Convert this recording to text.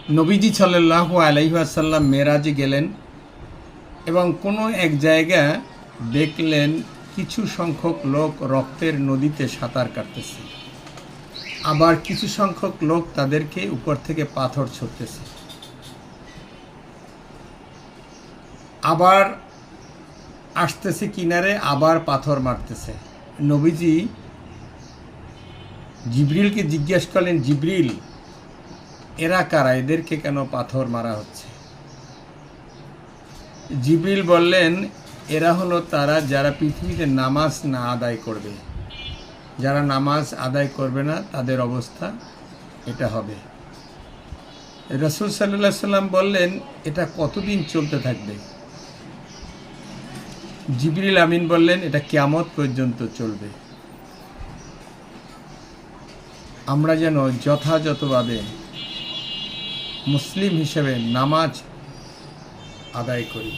নবীজি সাল্লাল্লাহু আলাইহি ওয়াসাল্লাম মেরাজে গেলেন এবং কোনো এক জায়গা দেখলেন কিছু সংখ্যক লোক রক্তের নদীতে সাঁতার কাটতেছে, আবার কিছু সংখ্যক লোক তাদেরকে উপর থেকে পাথর ছুঁড়তেছে, আবার আসতেছে কিনারে, আবার পাথর মারতেছে। নবীজি জিবরিলকে জিজ্ঞেস করলেন, জিবরিল, এরা কারা, এদেরকে কেন পাথর মারা হচ্ছে? জিবরিল বললেন, এরা হলো তারা যারা পৃথিবীতে নামাজ না আদায় করবে। যারা নামাজ আদায় করবে না তাদের অবস্থা এটা হবে। রাসূল সাল্লাল্লাহু আলাইহি সাল্লাম বললেন, এটা কতদিন চলতে থাকবে? জিবরিল আমিন বললেন, এটা কিয়ামত পর্যন্ত চলবে। আমরা যেন যথাযথভাবে মুসলিম হিসেবে নামাজ আদায় করি।